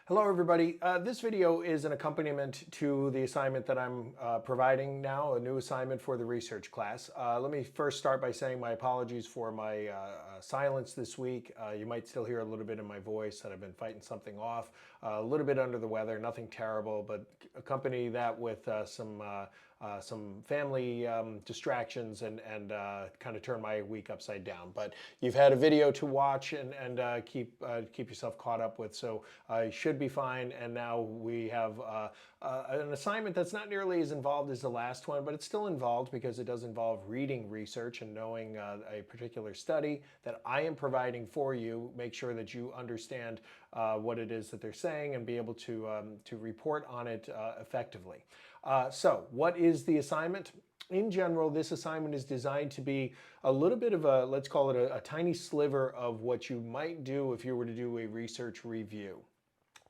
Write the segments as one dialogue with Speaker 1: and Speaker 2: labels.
Speaker 1: Hello everybody. This video is an accompaniment to the assignment that I'm providing now, a new assignment for the research class. Let me first start by saying my apologies for my silence this week. You might still hear a little bit in my voice that I've been fighting something off, a little bit under the weather, nothing terrible, but accompany that with some family distractions and kind of turn my week upside down. But you've had a video to watch and keep yourself caught up with, so you should be fine. And now we have an assignment that's not nearly as involved as the last one, but it's still involved because it does involve reading research and knowing a particular study that I am providing for you. Make sure that you understand what it is that they're saying and be able to report on it effectively. So what is the assignment? In general, this assignment is designed to be a little bit of a, let's call it a tiny sliver of what you might do if you were to do a research review.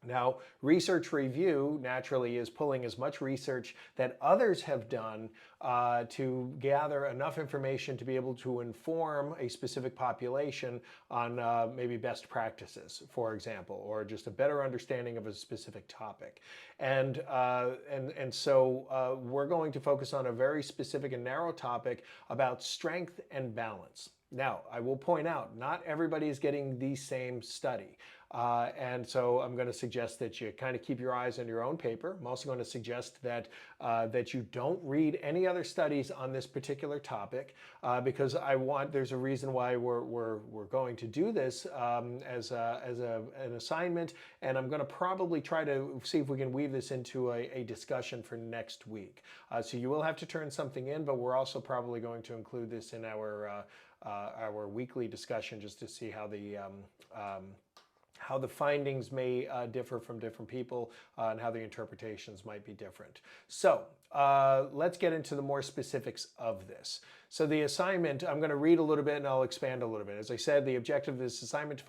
Speaker 1: Now, research review naturally is pulling as much research that others have done to gather enough information to be able to inform a specific population on maybe best practices, for example, or just a better understanding of a specific topic. And so we're going to focus on a very specific and narrow topic about strength and balance. Now, I will point out, not everybody is getting the same study. And so I'm going to suggest that you kind of keep your eyes on your own paper. I'm also going to suggest that that you don't read any other studies on this particular topic because there's a reason why we're going to do this as an assignment, and I'm going to probably try to see if we can weave this into a discussion for next week. So you will have to turn something in, but we're also probably going to include this in our weekly discussion just to see how the findings may differ from different people and how the interpretations might be different. So let's get into the more specifics of this. So the assignment, I'm going to read a little bit and I'll expand a little bit. As I said, the objective of this assignment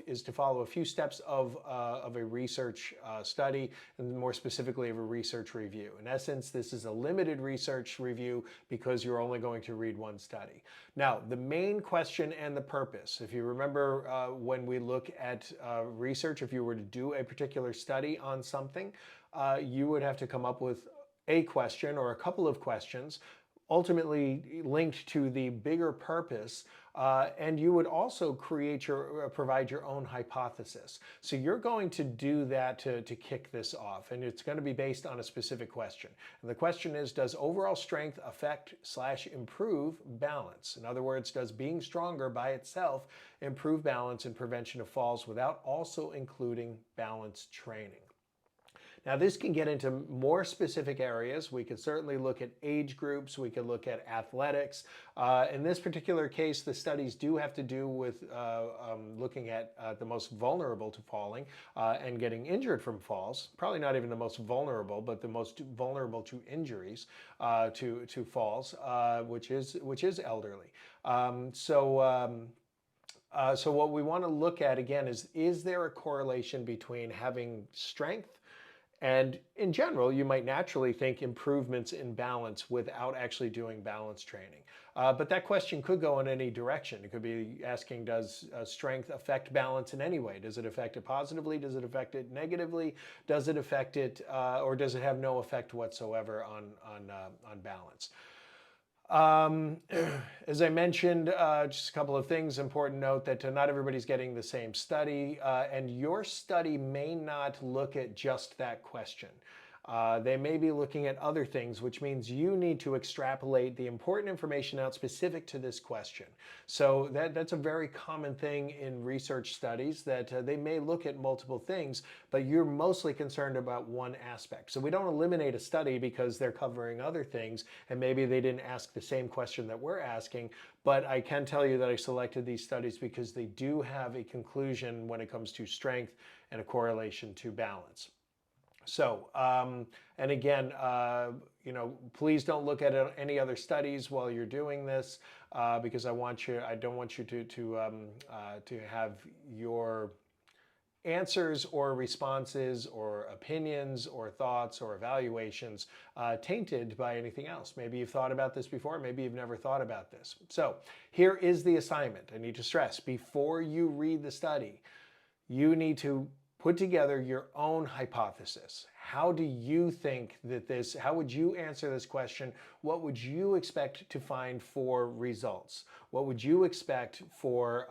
Speaker 1: is to follow a few steps of a research study, and more specifically of a research review. In essence, this is a limited research review because you're only going to read one study. Now, the main question and the purpose, if you remember when we look at research, if you were to do a particular study on something, you would have to come up with a question or a couple of questions ultimately linked to the bigger purpose, and you would also provide your own hypothesis. So you're going to do that to kick this off, and it's going to be based on a specific question. And the question is, does overall strength affect/improve balance? In other words, does being stronger by itself improve balance and prevention of falls without also including balance training? Now, this can get into more specific areas. We could certainly look at age groups. We could look at athletics. In this particular case, the studies do have to do with looking at the most vulnerable to falling and getting injured from falls. Probably not even the most vulnerable, but the most vulnerable to injuries to falls, which is elderly. So what we want to look at again is there a correlation between having strength and in general, you might naturally think improvements in balance without actually doing balance training. But that question could go in any direction. It could be asking, does strength affect balance in any way? Does it affect it positively? Does it affect it negatively? Does it affect it, or does it have no effect whatsoever on balance? As I mentioned, just a couple of things. Important note that not everybody's getting the same study, and your study may not look at just that question. They may be looking at other things, which means you need to extrapolate the important information out specific to this question. So that's a very common thing in research studies, that they may look at multiple things, but you're mostly concerned about one aspect. So we don't eliminate a study because they're covering other things and maybe they didn't ask the same question that we're asking, but I can tell you that I selected these studies because they do have a conclusion when it comes to strength and a correlation to balance. So, and again, please don't look at any other studies while you're doing this, because I don't want you to have your answers or responses or opinions or thoughts or evaluations tainted by anything else. Maybe you've thought about this before, maybe you've never thought about this. So here is the assignment. I need to stress, before you read the study, you need to put together your own hypothesis. How do you think that how would you answer this question? What would you expect to find for results? What would you expect for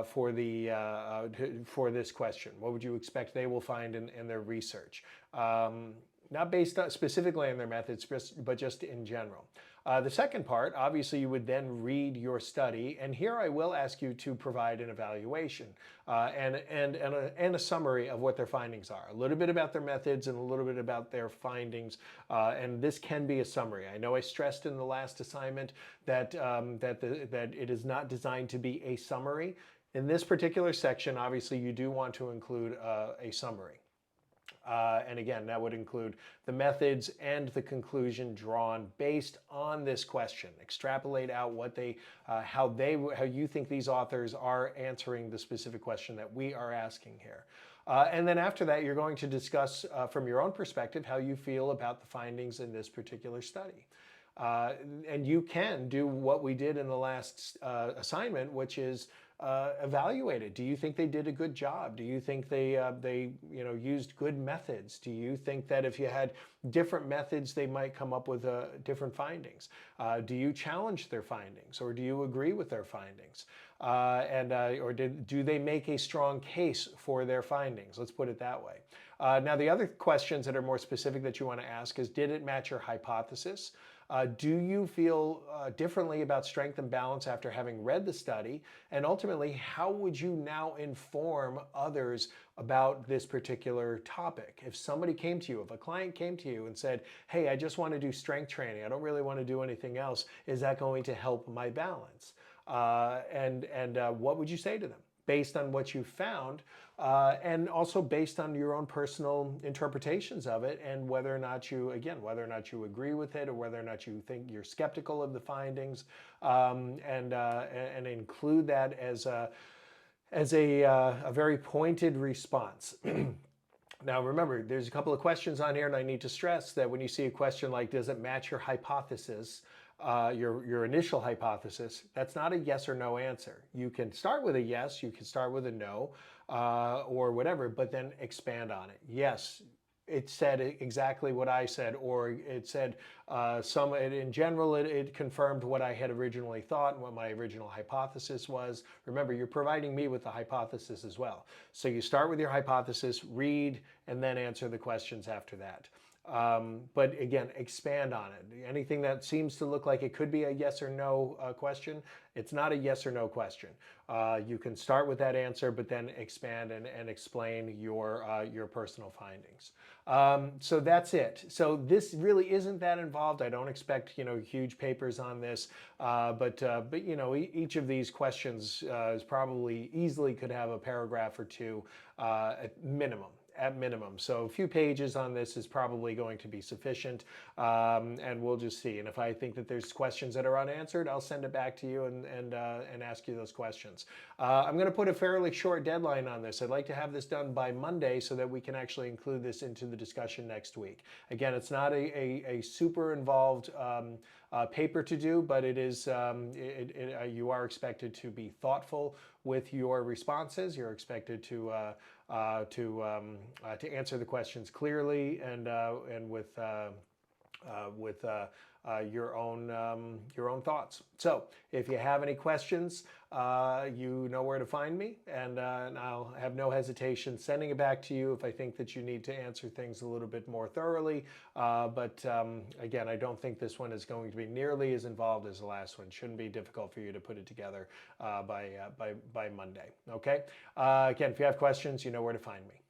Speaker 1: for this question? What would you expect they will find in their research? Not based on, specifically on their methods, but just in general. The second part, obviously, you would then read your study, and here I will ask you to provide an evaluation and a summary of what their findings are. A little bit about their methods and a little bit about their findings, and this can be a summary. I know I stressed in the last assignment that that it is not designed to be a summary. In this particular section, obviously, you do want to include a summary. And again, that would include the methods and the conclusion drawn based on this question. Extrapolate out what how you think these authors are answering the specific question that we are asking here. And then after that, you're going to discuss from your own perspective how you feel about the findings in this particular study. And you can do what we did in the last assignment, which is evaluate it. Do you think they did a good job? Do you think they used good methods? Do you think that if you had different methods, they might come up with different findings? Do you challenge their findings, or do you agree with their findings? Do they make a strong case for their findings? Let's put it that way. Now, the other questions that are more specific that you want to ask is, did it match your hypothesis? Do you feel differently about strength and balance after having read the study? And ultimately, how would you now inform others about this particular topic? If somebody came to you, if a client came to you and said, hey, I just want to do strength training, I don't really want to do anything else, is that going to help my balance? What would you say to them based on what you found, and also based on your own personal interpretations of it, and whether or not you agree with it, or whether or not you think you're skeptical of the findings, and include that as a very pointed response. Now, remember, there's a couple of questions on here, and I need to stress that when you see a question like, does it match your hypothesis, your initial hypothesis, that's not a yes or no answer. You can start with a yes, you can start with a no, or whatever, but then expand on it. Yes, it said exactly what I said, or it said in general, it confirmed what I had originally thought and what my original hypothesis was. Remember, you're providing me with the hypothesis as well. So you start with your hypothesis, read, and then answer the questions after that. But again, expand on it. Anything that seems to look like it could be a yes or no question, it's not a yes or no question. You can start with that answer, but then expand and explain your personal findings. So that's it. So this really isn't that involved. I don't expect huge papers on this, but each of these questions is probably easily could have a paragraph or two at minimum. So a few pages on this is probably going to be sufficient, and we'll just see. And if I think that there's questions that are unanswered, I'll send it back to you and ask you those questions. I'm going to put a fairly short deadline on this. I'd like to have this done by Monday so that we can actually include this into the discussion next week. Again, it's not a super involved paper to do, but it is you are expected to be thoughtful with your responses. You're expected to answer the questions clearly and with your own thoughts. So if you have any questions, you know where to find me, and I'll have no hesitation sending it back to you if I think that you need to answer things a little bit more thoroughly. But again, I don't think this one is going to be nearly as involved as the last one. Shouldn't be difficult for you to put it together by Monday. Okay. Again, if you have questions, you know where to find me.